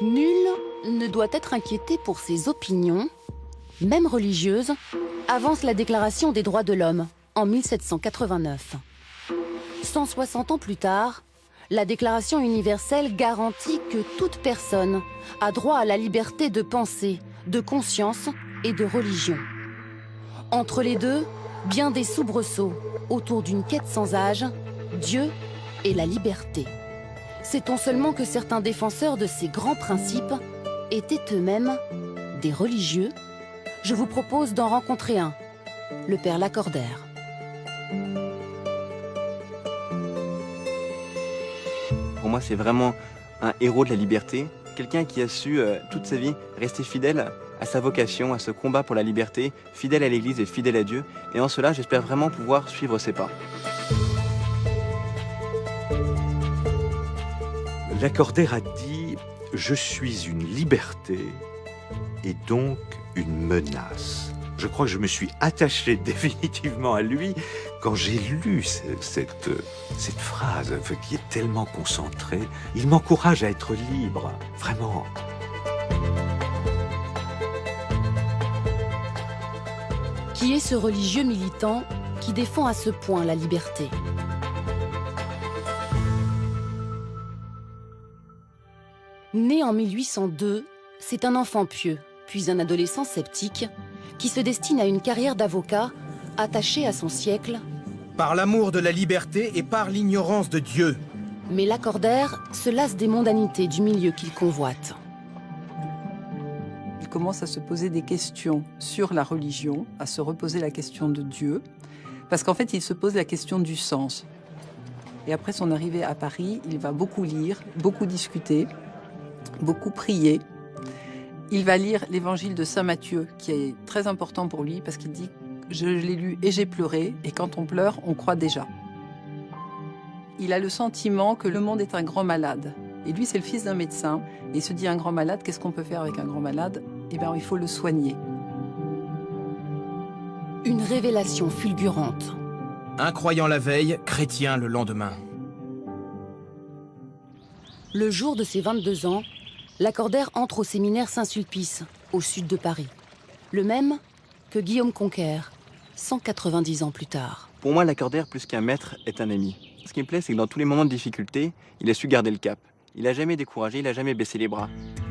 Nul ne doit être inquiété pour ses opinions, même religieuses, avance la Déclaration des droits de l'homme en 1789. 160 ans plus tard, la Déclaration universelle garantit que toute personne a droit à la liberté de pensée, de conscience et de religion. Entre les deux, bien des soubresauts autour d'une quête sans âge, Dieu et la liberté. Sait-on seulement que certains défenseurs de ces grands principes étaient eux-mêmes des religieux? Je vous propose d'en rencontrer un, le père Lacordaire. Pour moi, c'est vraiment un héros de la liberté, quelqu'un qui a su toute sa vie rester fidèle à sa vocation, à ce combat pour la liberté, fidèle à l'Église et fidèle à Dieu. Et en cela, j'espère vraiment pouvoir suivre ses pas. Lacordaire a dit « Je suis une liberté et donc une menace ». Je crois que je me suis attaché définitivement à lui quand j'ai lu cette phrase qui est tellement concentrée. Il m'encourage à être libre, vraiment. Qui est ce religieux militant qui défend à ce point la liberté? Né en 1802, c'est un enfant pieux, puis un adolescent sceptique, qui se destine à une carrière d'avocat, attaché à son siècle. Par l'amour de la liberté et par l'ignorance de Dieu. Mais Lacordaire se lasse des mondanités du milieu qu'il convoite. Il commence à se poser des questions sur la religion, à se reposer la question de Dieu, parce qu'en fait, il se pose la question du sens. Et après son arrivée à Paris, il va beaucoup lire, beaucoup discuter, beaucoup prier. Il va lire l'évangile de Saint Matthieu, qui est très important pour lui, parce qu'il dit « Je l'ai lu et j'ai pleuré, et quand on pleure, on croit déjà ». Il a le sentiment que le monde est un grand malade. Et lui, c'est le fils d'un médecin. Et il se dit, un grand malade, qu'est-ce qu'on peut faire avec un grand malade? Eh bien, il faut le soigner. Une révélation fulgurante. Incroyant la veille, chrétien le lendemain. Le jour de ses 22 ans, Lacordaire entre au séminaire Saint-Sulpice, au sud de Paris. Le même que Guillaume Conquer, 190 ans plus tard. Pour moi, Lacordaire, plus qu'un maître, est un ami. Ce qui me plaît, c'est que dans tous les moments de difficulté, il a su garder le cap. Il n'a jamais découragé, il n'a jamais baissé les bras.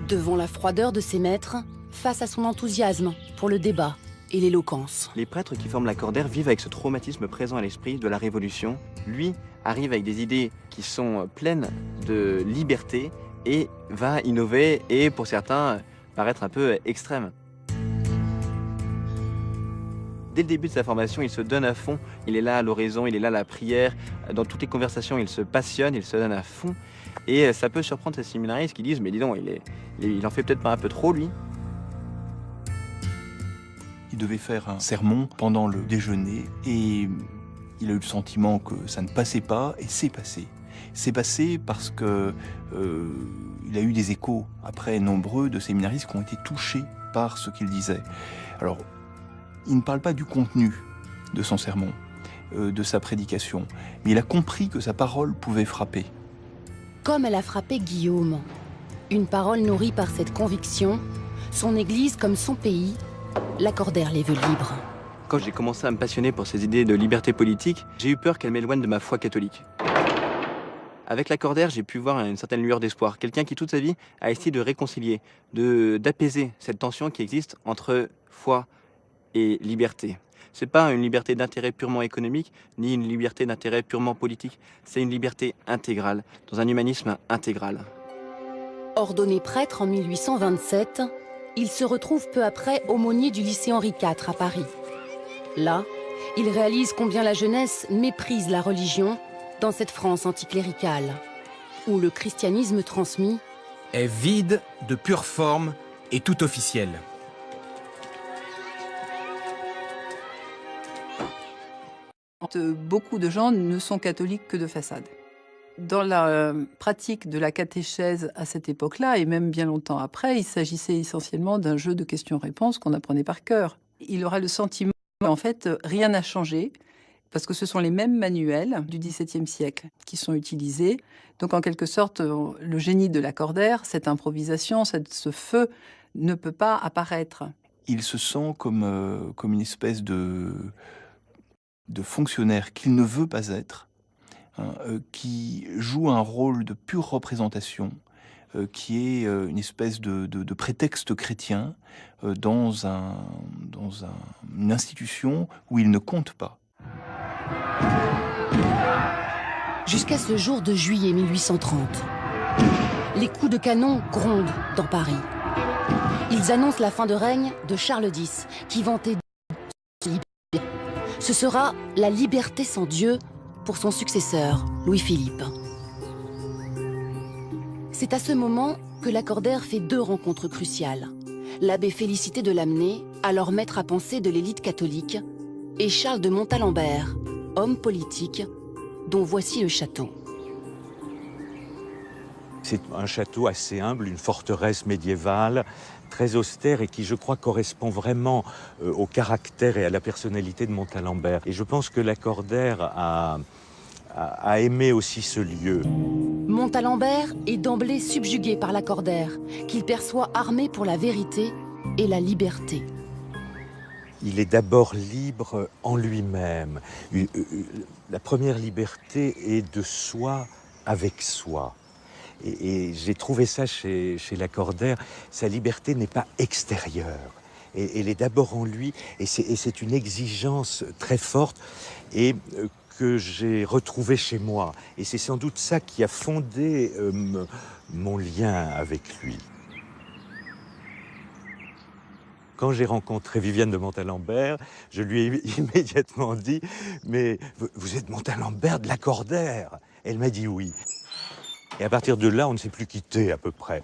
Devant la froideur de ses maîtres, face à son enthousiasme pour le débat et l'éloquence. Les prêtres qui forment Lacordaire vivent avec ce traumatisme présent à l'esprit de la Révolution. Lui arrive avec des idées qui sont pleines de liberté et va innover et, pour certains, paraître un peu extrême. Dès le début de sa formation, il se donne à fond. Il est là à l'oraison, il est là à la prière. Dans toutes les conversations, il se passionne, il se donne à fond. Et ça peut surprendre ces séminaristes qui disent « Mais dis donc, il en fait peut-être pas un peu trop, lui ?» Il devait faire un sermon pendant le déjeuner et il a eu le sentiment que ça ne passait pas et c'est passé. C'est passé parce que il a eu des échos après nombreux de séminaristes qui ont été touchés par ce qu'il disait. Alors, il ne parle pas du contenu de son sermon, de sa prédication, mais il a compris que sa parole pouvait frapper. Comme elle a frappé Guillaume. Une parole nourrie par cette conviction, son Église comme son pays, Lacordaire les veut libres. Quand j'ai commencé à me passionner pour ces idées de liberté politique, j'ai eu peur qu'elles m'éloignent de ma foi catholique. Avec Lacordaire, j'ai pu voir une certaine lueur d'espoir. Quelqu'un qui, toute sa vie, a essayé de réconcilier, d'apaiser cette tension qui existe entre foi et liberté. C'est pas une liberté d'intérêt purement économique, ni une liberté d'intérêt purement politique. C'est une liberté intégrale, dans un humanisme intégral. Ordonné prêtre en 1827, il se retrouve peu après aumônier du lycée Henri IV à Paris. Là, il réalise combien la jeunesse méprise la religion dans cette France anticléricale, où le christianisme transmis Est vide, de pure forme et tout officiel. Beaucoup de gens ne sont catholiques que de façade. Dans la pratique de la catéchèse à cette époque-là, et même bien longtemps après, il s'agissait essentiellement d'un jeu de questions-réponses qu'on apprenait par cœur. Il aura le sentiment, en fait, rien n'a changé. parce que ce sont les mêmes manuels du XVIIe siècle qui sont utilisés. Donc en quelque sorte, le génie de Lacordaire, cette improvisation, ce feu, ne peut pas apparaître. Il se sent comme une espèce de fonctionnaire qu'il ne veut pas être, hein, qui joue un rôle de pure représentation, qui est une espèce de prétexte chrétien dans une institution où il ne compte pas. Jusqu'à ce jour de juillet 1830. Les coups de canon grondent dans Paris. Ils annoncent la fin de règne de Charles X, qui vantait ce sera la liberté sans Dieu pour son successeur, Louis-Philippe. C'est à ce moment que Lacordaire fait 2 rencontres cruciales. L'abbé Félicité de Lamennais, alors maître à penser de l'élite catholique, et Charles de Montalembert, homme politique, dont voici le château. C'est un château assez humble, une forteresse médiévale, très austère et qui, je crois, correspond vraiment au caractère et à la personnalité de Montalembert. Et je pense que Lacordaire a aimé aussi ce lieu. Montalembert est d'emblée subjugué par Lacordaire, qu'il perçoit armé pour la vérité et la liberté. Il est d'abord libre en lui-même. La première liberté est de soi avec soi. Et j'ai trouvé ça chez Lacordaire. Sa liberté n'est pas extérieure. Et elle est d'abord en lui. Et c'est une exigence très forte et que j'ai retrouvée chez moi. Et c'est sans doute ça qui a fondé mon lien avec lui. Quand j'ai rencontré Viviane de Montalembert, je lui ai immédiatement dit « Mais vous êtes Montalembert de Lacordaire ?» Elle m'a dit oui. Et à partir de là, on ne s'est plus quitté à peu près.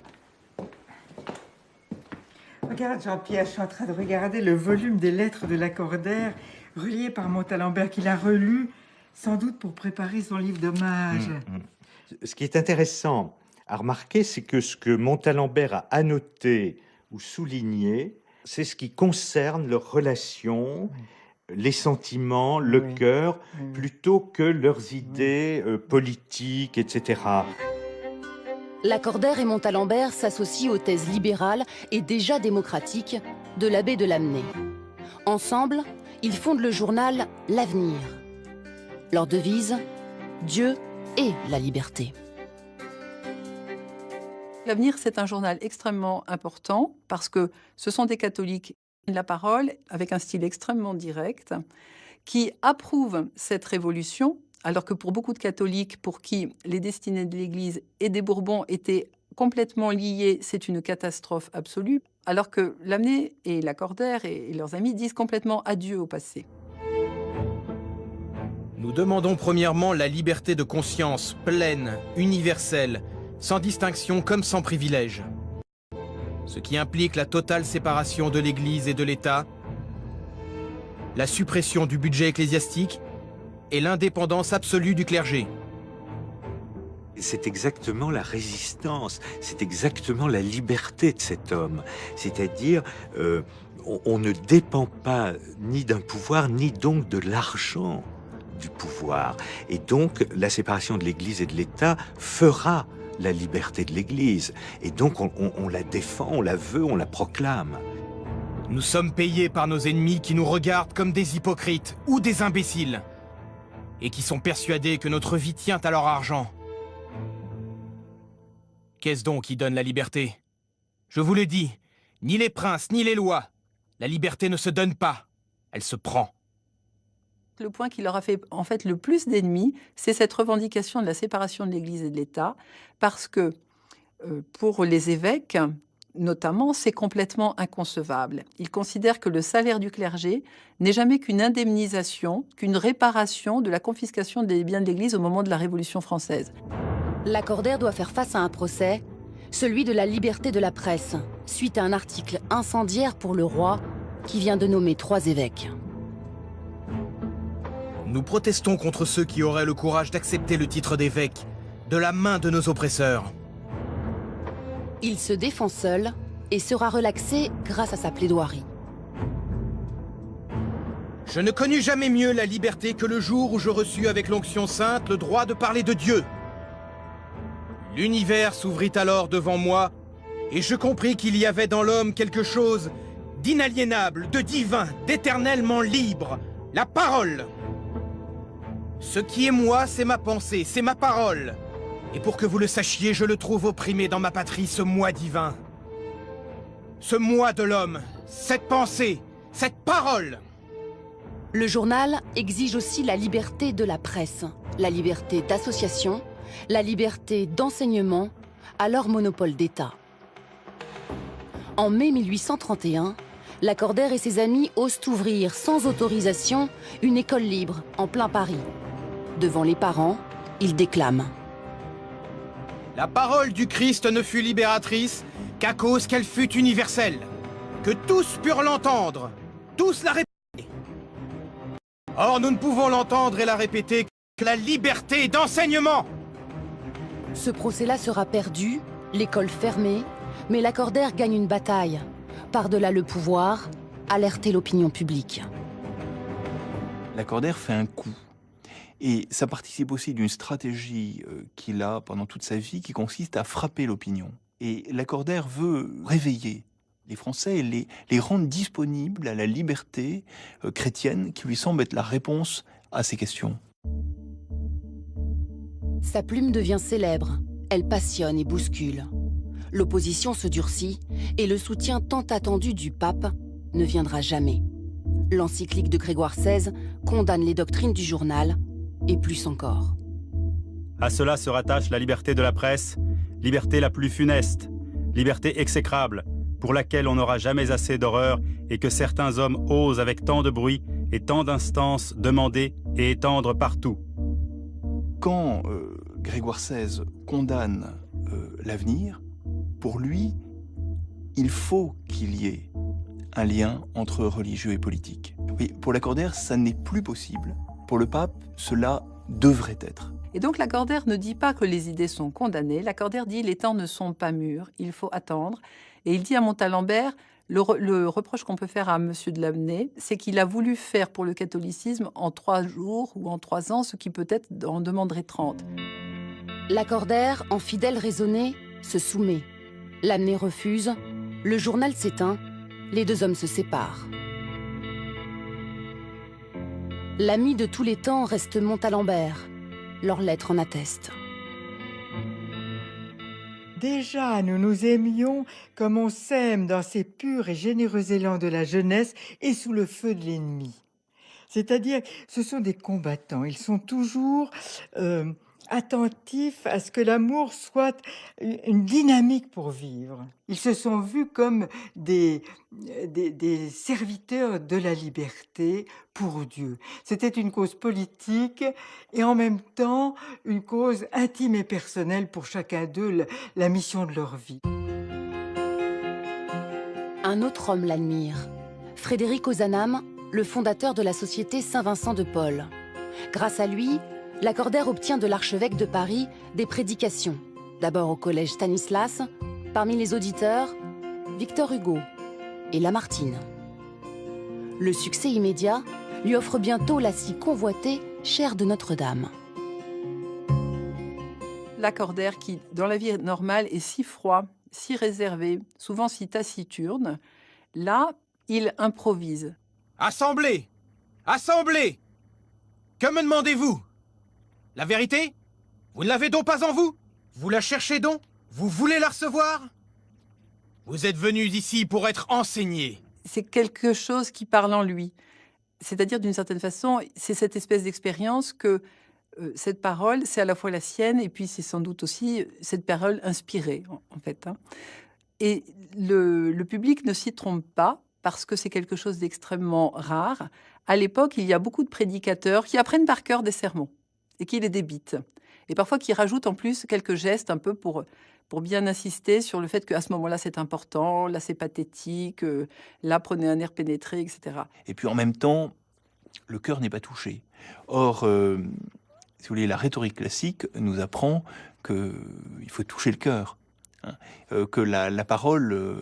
Regarde Jean-Pierre, je suis en train de regarder le volume des lettres de Lacordaire, relié par Montalembert, qu'il a relu, sans doute pour préparer son livre d'hommage. Ce qui est intéressant à remarquer, c'est que ce que Montalembert a annoté ou souligné, c'est ce qui concerne leurs relations, les sentiments, le cœur, plutôt que leurs idées politiques, etc. Lacordaire et Montalembert s'associent aux thèses libérales et déjà démocratiques de l'abbé de Lamennais. Ensemble, ils fondent le journal L'Avenir. Leur devise, Dieu et la liberté. L'Avenir, c'est un journal extrêmement important parce que ce sont des catholiques de la parole avec un style extrêmement direct qui approuvent cette révolution, alors que pour beaucoup de catholiques pour qui les destinées de l'Église et des Bourbons étaient complètement liées, c'est une catastrophe absolue, alors que Lamennais et Lacordaire et leurs amis disent complètement adieu au passé. Nous demandons premièrement la liberté de conscience pleine, universelle, sans distinction comme sans privilège. Ce qui implique la totale séparation de l'Église et de l'État, la suppression du budget ecclésiastique et l'indépendance absolue du clergé. C'est exactement la résistance, c'est exactement la liberté de cet homme. C'est-à-dire, on ne dépend pas ni d'un pouvoir, ni donc de l'argent du pouvoir. Et donc, la séparation de l'Église et de l'État fera la liberté de l'Église. Et donc, on la défend, on la veut, on la proclame. Nous sommes payés par nos ennemis qui nous regardent comme des hypocrites ou des imbéciles et qui sont persuadés que notre vie tient à leur argent. Qu'est-ce donc qui donne la liberté? Je vous le dis, ni les princes, ni les lois. La liberté ne se donne pas, elle se prend. Le point qui leur a fait en fait le plus d'ennemis, c'est cette revendication de la séparation de l'Église et de l'État, parce que pour les évêques, notamment, c'est complètement inconcevable. Ils considèrent que le salaire du clergé n'est jamais qu'une indemnisation, qu'une réparation de la confiscation des biens de l'Église au moment de la Révolution française. Lacordaire doit faire face à un procès, celui de la liberté de la presse, suite à un article incendiaire pour le roi qui vient de nommer 3 évêques. Nous protestons contre ceux qui auraient le courage d'accepter le titre d'évêque de la main de nos oppresseurs. Il se défend seul et sera relaxé grâce à sa plaidoirie. Je ne connus jamais mieux la liberté que le jour où je reçus avec l'onction sainte le droit de parler de Dieu. L'univers s'ouvrit alors devant moi, et je compris qu'il y avait dans l'homme quelque chose d'inaliénable, de divin, d'éternellement libre, la parole. Ce qui est moi, c'est ma pensée, c'est ma parole. Et pour que vous le sachiez, je le trouve opprimé dans ma patrie, ce moi divin. Ce moi de l'homme, cette pensée, cette parole. Le journal exige aussi la liberté de la presse, la liberté d'association, la liberté d'enseignement, à leur monopole d'État. En mai 1831, Lacordaire et ses amis osent ouvrir sans autorisation une école libre en plein Paris. Devant les parents, ils déclament. La parole du Christ ne fut libératrice qu'à cause qu'elle fut universelle, que tous purent l'entendre, tous la répéter. Or, nous ne pouvons l'entendre et la répéter que la liberté d'enseignement. Ce procès-là sera perdu, l'école fermée, mais Lacordaire gagne une bataille. Par-delà le pouvoir, alerter l'opinion publique. Lacordaire fait un coup. Et ça participe aussi d'une stratégie qu'il a pendant toute sa vie qui consiste à frapper l'opinion. Et Lacordaire veut réveiller les Français et les rendre disponibles à la liberté chrétienne qui lui semble être la réponse à ces questions. Sa plume devient célèbre, elle passionne et bouscule. L'opposition se durcit et le soutien tant attendu du pape ne viendra jamais. L'encyclique de Grégoire XVI condamne les doctrines du journal, et plus encore. À cela se rattache la liberté de la presse, liberté la plus funeste, liberté exécrable, pour laquelle on n'aura jamais assez d'horreur et que certains hommes osent avec tant de bruit et tant d'instances demander et étendre partout. Quand Grégoire XVI condamne l'avenir, pour lui, il faut qu'il y ait un lien entre religieux et politique. Oui, pour Lacordaire, ça n'est plus possible. Pour le pape, cela devrait être. Et donc Lacordaire ne dit pas que les idées sont condamnées. Lacordaire dit les temps ne sont pas mûrs, il faut attendre. Et il dit à Montalembert, le reproche qu'on peut faire à Monsieur de Lamennais, c'est qu'il a voulu faire pour le catholicisme en 3 jours ou en 3 ans, ce qui peut-être en demanderait 30. Lacordaire, en fidèle raisonné, se soumet. Lamennais refuse, le journal s'éteint, les 2 hommes se séparent. L'ami de tous les temps reste Montalembert. Leurs lettres en attestent. Déjà, nous nous aimions comme on s'aime dans ces purs et généreux élans de la jeunesse et sous le feu de l'ennemi. C'est-à-dire, ce sont des combattants. Ils sont toujours attentifs à ce que l'amour soit une dynamique pour vivre. Ils se sont vus comme des serviteurs de la liberté pour Dieu. C'était une cause politique et en même temps une cause intime et personnelle pour chacun d'eux, la mission de leur vie. Un autre homme l'admire, Frédéric Ozanam, le fondateur de la Société Saint-Vincent de Paul. Grâce à lui, Lacordaire obtient de l'archevêque de Paris des prédications. D'abord au collège Stanislas, parmi les auditeurs, Victor Hugo et Lamartine. Le succès immédiat lui offre bientôt la si convoitée chaire de Notre-Dame. Lacordaire qui, dans la vie normale, est si froid, si réservé, souvent si taciturne, là, il improvise. Assemblée! Assemblée! Que me demandez-vous? La vérité? Vous ne l'avez donc pas en vous? Vous la cherchez donc? Vous voulez la recevoir? Vous êtes venus ici pour être enseignés. C'est quelque chose qui parle en lui. C'est-à-dire, d'une certaine façon, c'est cette espèce d'expérience que cette parole, c'est à la fois la sienne et puis c'est sans doute aussi cette parole inspirée, en fait. Et le public ne s'y trompe pas parce que c'est quelque chose d'extrêmement rare. À l'époque, il y a beaucoup de prédicateurs qui apprennent par cœur des sermons et qui les débitent. Et parfois qui rajoutent en plus quelques gestes un peu pour bien insister sur le fait qu'à ce moment-là, c'est important, là, c'est pathétique, là, prenez un air pénétré, etc. Et puis en même temps, le cœur n'est pas touché. Or, si vous voulez, la rhétorique classique nous apprend qu'il faut toucher le cœur que la parole,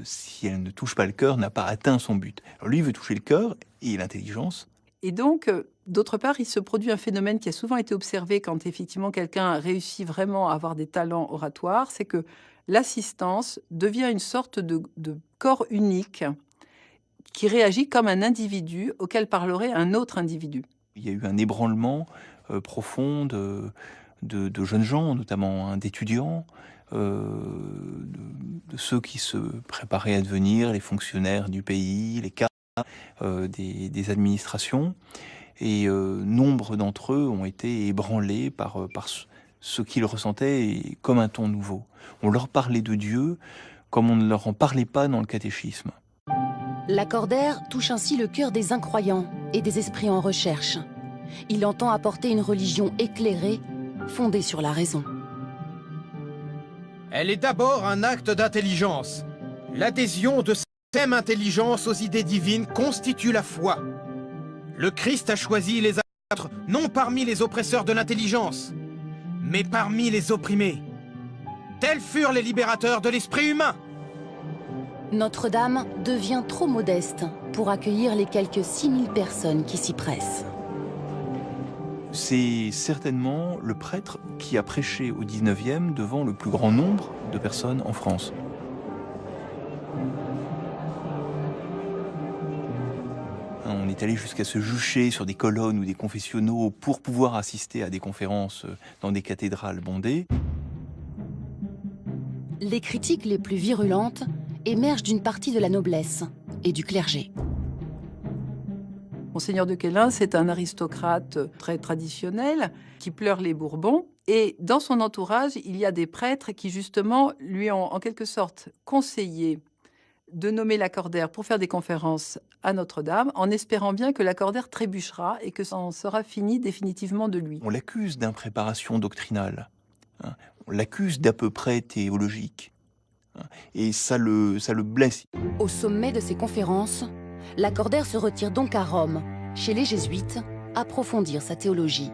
si elle ne touche pas le cœur, n'a pas atteint son but. Alors lui, il veut toucher le cœur et l'intelligence. Et donc, d'autre part, il se produit un phénomène qui a souvent été observé quand effectivement quelqu'un réussit vraiment à avoir des talents oratoires, c'est que l'assistance devient une sorte de corps unique qui réagit comme un individu auquel parlerait un autre individu. Il y a eu un ébranlement profond de jeunes gens, notamment d'étudiants, de ceux qui se préparaient à devenir les fonctionnaires du pays, les cadres des administrations. Et nombre d'entre eux ont été ébranlés par ce qu'ils ressentaient comme un ton nouveau. On leur parlait de Dieu comme on ne leur en parlait pas dans le catéchisme. Lacordaire touche ainsi le cœur des incroyants et des esprits en recherche. Il entend apporter une religion éclairée, fondée sur la raison. Elle est d'abord un acte d'intelligence. L'adhésion de cette même intelligence aux idées divines constitue la foi. Le Christ a choisi les apôtres non parmi les oppresseurs de l'intelligence, mais parmi les opprimés. Tels furent les libérateurs de l'esprit humain. Notre-Dame devient trop modeste pour accueillir les quelques 6000 personnes qui s'y pressent. C'est certainement le prêtre qui a prêché au 19e devant le plus grand nombre de personnes en France. On est allé jusqu'à se jucher sur des colonnes ou des confessionnaux pour pouvoir assister à des conférences dans des cathédrales bondées. Les critiques les plus virulentes émergent d'une partie de la noblesse et du clergé. Monseigneur de Quellin, c'est un aristocrate très traditionnel qui pleure les Bourbons. Et dans son entourage, il y a des prêtres qui, justement, lui ont en quelque sorte conseillé de nommer Lacordaire pour faire des conférences à Notre-Dame, en espérant bien que Lacordaire trébuchera et que ça en sera fini définitivement de lui. On l'accuse d'impréparation doctrinale, on l'accuse d'à peu près théologique, et ça le blesse. Au sommet de ses conférences, Lacordaire se retire donc à Rome, chez les Jésuites, approfondir sa théologie.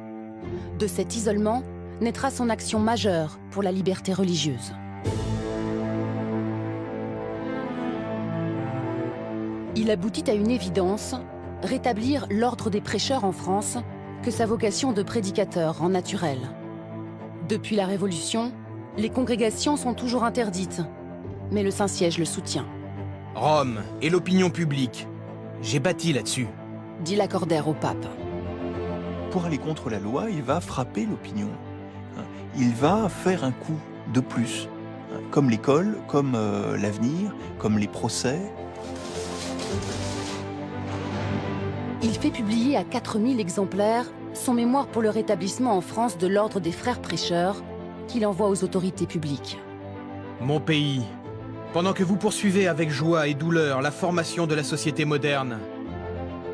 De cet isolement naîtra son action majeure pour la liberté religieuse. Il aboutit à une évidence, rétablir l'ordre des prêcheurs en France, que sa vocation de prédicateur rend naturelle. Depuis la Révolution, les congrégations sont toujours interdites, mais le Saint-Siège le soutient. Rome et l'opinion publique, j'ai bâti là-dessus. Dit Lacordaire au pape. Pour aller contre la loi, il va frapper l'opinion. Il va faire un coup de plus, comme l'école, comme l'avenir, comme les procès. Il fait publier à 4000 exemplaires son mémoire pour le rétablissement en France de l'ordre des frères prêcheurs qu'il envoie aux autorités publiques. Mon pays, pendant que vous poursuivez avec joie et douleur la formation de la société moderne,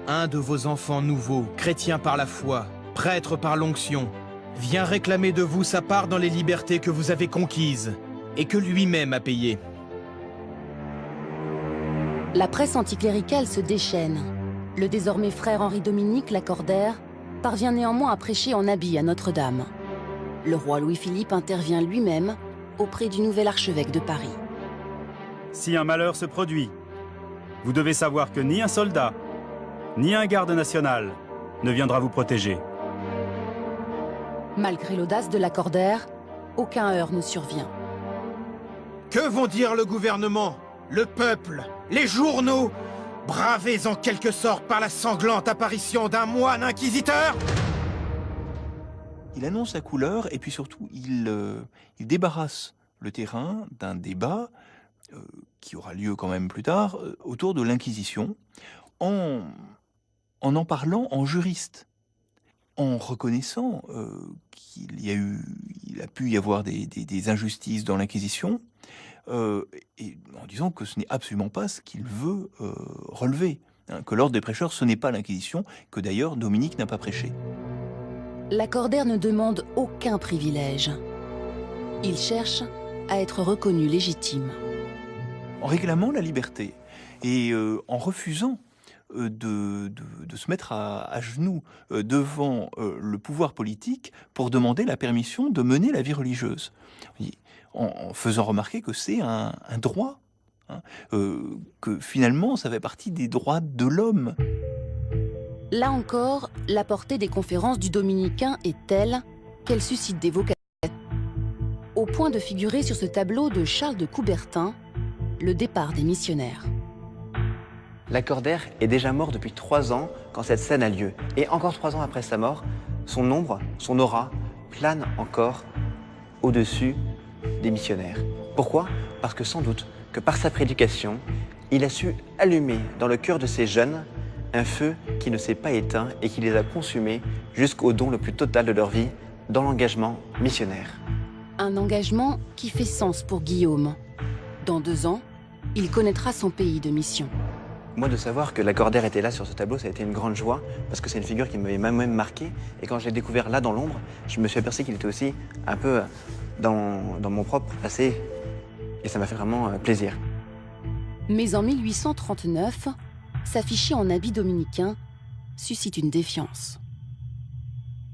un de vos enfants nouveaux, chrétien par la foi, prêtre par l'onction, vient réclamer de vous sa part dans les libertés que vous avez conquises et que lui-même a payées. La presse anticléricale se déchaîne. Le désormais frère Henri-Dominique Lacordaire parvient néanmoins à prêcher en habit à Notre-Dame. Le roi Louis-Philippe intervient lui-même auprès du nouvel archevêque de Paris. Si un malheur se produit, vous devez savoir que ni un soldat, ni un garde national ne viendra vous protéger. Malgré l'audace de Lacordaire, aucun heurt ne survient. Que vont dire le gouvernement, le peuple, les journaux, bravés en quelque sorte par la sanglante apparition d'un moine inquisiteur? Il annonce la couleur et puis surtout, il débarrasse le terrain d'un débat qui aura lieu quand même plus tard autour de l'Inquisition en parlant en juriste, en reconnaissant qu'il a pu y avoir des injustices dans l'Inquisition, et en disant que ce n'est absolument pas ce qu'il veut relever, que l'ordre des prêcheurs, ce n'est pas l'Inquisition, que d'ailleurs Dominique n'a pas prêché. Lacordaire ne demande aucun privilège. Il cherche à être reconnu légitime. En réclamant la liberté et en refusant de se mettre à genoux devant le pouvoir politique pour demander la permission de mener la vie religieuse. en faisant remarquer que c'est un droit, hein, que finalement ça fait partie des droits de l'homme. Là encore, la portée des conférences du dominicain est telle qu'elle suscite des vocations, au point de figurer sur ce tableau de Charles de Coubertin, le départ des missionnaires. Lacordaire est déjà mort depuis 3 ans quand cette scène a lieu. Et encore 3 ans après sa mort, son ombre, son aura, plane encore au-dessus des missionnaires. Pourquoi? Parce que sans doute que par sa prédication, il a su allumer dans le cœur de ces jeunes un feu qui ne s'est pas éteint et qui les a consumés jusqu'au don le plus total de leur vie dans l'engagement missionnaire. Un engagement qui fait sens pour Guillaume. Dans 2 ans, il connaîtra son pays de mission. Moi, de savoir que Lacordaire était là sur ce tableau, ça a été une grande joie, parce que c'est une figure qui m'avait même marqué. Et quand je l'ai découvert là, dans l'ombre, je me suis aperçu qu'il était aussi un peu dans mon propre passé. Et ça m'a fait vraiment plaisir. Mais en 1839, s'afficher en habit dominicain suscite une défiance.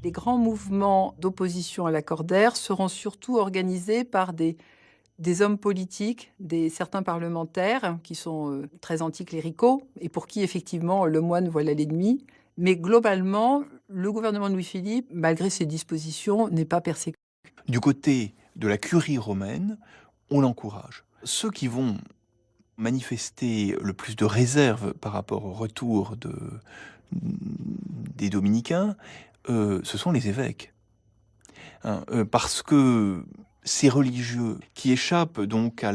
Les grands mouvements d'opposition à Lacordaire seront surtout organisés par des hommes politiques, certains parlementaires qui sont très anticléricaux et pour qui, effectivement, le moine voilà l'ennemi. Mais globalement, le gouvernement de Louis-Philippe, malgré ses dispositions, n'est pas persécuté. Du côté de la curie romaine, on l'encourage. Ceux qui vont manifester le plus de réserve par rapport au retour des dominicains, ce sont les évêques. Parce que ces religieux qui échappent donc à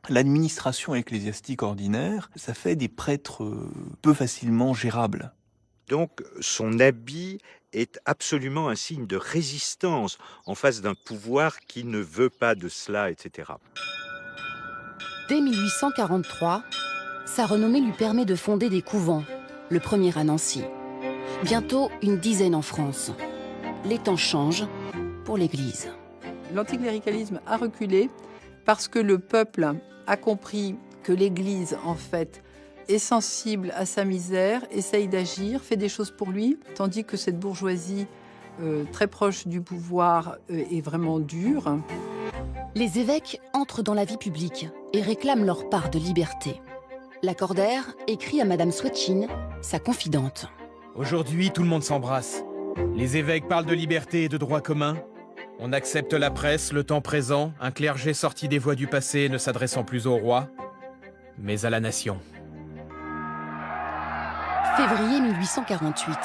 l'administration ecclésiastique ordinaire, ça fait des prêtres peu facilement gérables. Donc son habit est absolument un signe de résistance en face d'un pouvoir qui ne veut pas de cela, etc. Dès 1843, sa renommée lui permet de fonder des couvents, le premier à Nancy. Bientôt une dizaine en France. Les temps changent pour l'Église. L'anticléricalisme a reculé parce que le peuple a compris que l'Église, en fait, est sensible à sa misère, essaye d'agir, fait des choses pour lui, tandis que cette bourgeoisie très proche du pouvoir est vraiment dure. Les évêques entrent dans la vie publique et réclament leur part de liberté. Lacordaire écrit à Madame Swetchine, sa confidente. Aujourd'hui, tout le monde s'embrasse. Les évêques parlent de liberté et de droit commun. On accepte la presse, le temps présent, un clergé sorti des voies du passé ne s'adressant plus au roi, mais à la nation. Février 1848.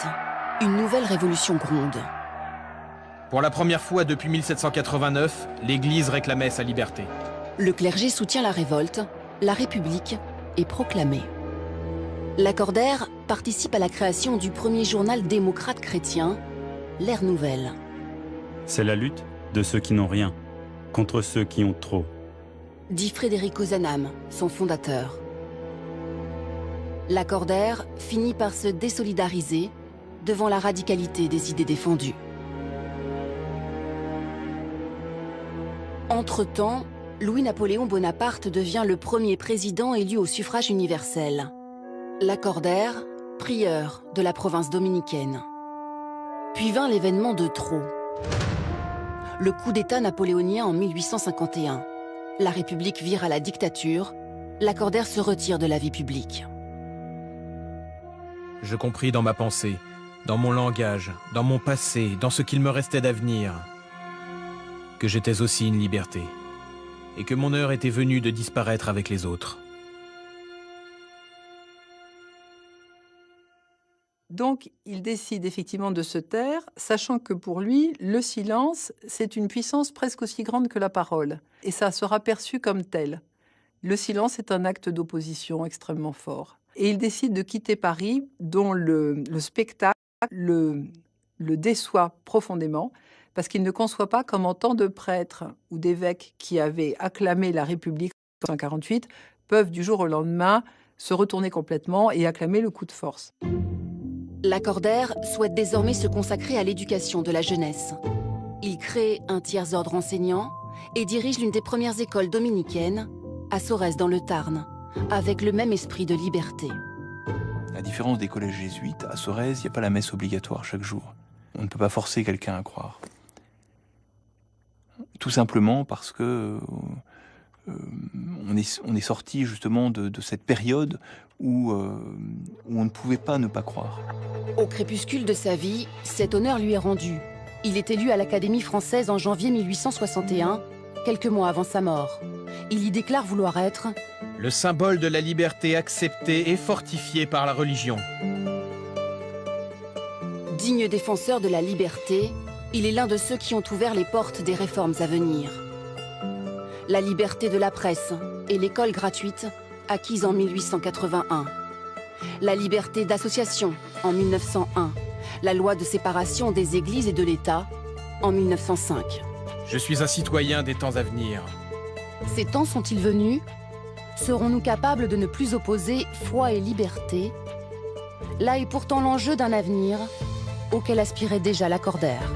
Une nouvelle révolution gronde. Pour la première fois depuis 1789, l'Église réclamait sa liberté. Le clergé soutient la révolte, la République est proclamée. Lacordaire participe à la création du premier journal démocrate chrétien, L'Ère Nouvelle. C'est la lutte de ceux qui n'ont rien contre ceux qui ont trop. Dit Frédéric Ozanam, son fondateur. Lacordaire finit par se désolidariser devant la radicalité des idées défendues. Entre-temps, Louis-Napoléon Bonaparte devient le premier président élu au suffrage universel. Lacordaire, prieur de la province dominicaine. Puis vint l'événement de trop. Le coup d'État napoléonien en 1851. La République vire à la dictature. Lacordaire se retire de la vie publique. Je compris dans ma pensée, dans mon langage, dans mon passé, dans ce qu'il me restait d'avenir, que j'étais aussi une liberté, et que mon heure était venue de disparaître avec les autres. Donc, il décide effectivement de se taire, sachant que pour lui, le silence, c'est une puissance presque aussi grande que la parole. Et ça sera perçu comme tel. Le silence est un acte d'opposition extrêmement fort. Et il décide de quitter Paris, dont le spectacle le déçoit profondément, parce qu'il ne conçoit pas comment tant de prêtres ou d'évêques qui avaient acclamé la République en 1948 peuvent du jour au lendemain se retourner complètement et acclamer le coup de force. Lacordaire souhaite désormais se consacrer à l'éducation de la jeunesse. Il crée un tiers-ordre enseignant et dirige l'une des premières écoles dominicaines, à Sorèze dans le Tarn, avec le même esprit de liberté. À différence des collèges jésuites, à Sorèze, il n'y a pas la messe obligatoire chaque jour. On ne peut pas forcer quelqu'un à croire. tout simplement parce que on est sorti justement de cette période où on ne pouvait pas ne pas croire. Au crépuscule de sa vie, cet honneur lui est rendu. Il est élu à l'Académie française en janvier 1861, quelques mois avant sa mort. Il y déclare vouloir être le symbole de la liberté acceptée et fortifiée par la religion. digne défenseur de la liberté, il est l'un de ceux qui ont ouvert les portes des réformes à venir. La liberté de la presse et l'école gratuite, acquise en 1881. La liberté d'association en 1901. La loi de séparation des églises et de l'État en 1905. Je suis un citoyen des temps à venir. Ces temps sont-ils venus? Serons-nous capables de ne plus opposer foi et liberté? Là est pourtant l'enjeu d'un avenir auquel aspirait déjà Lacordaire.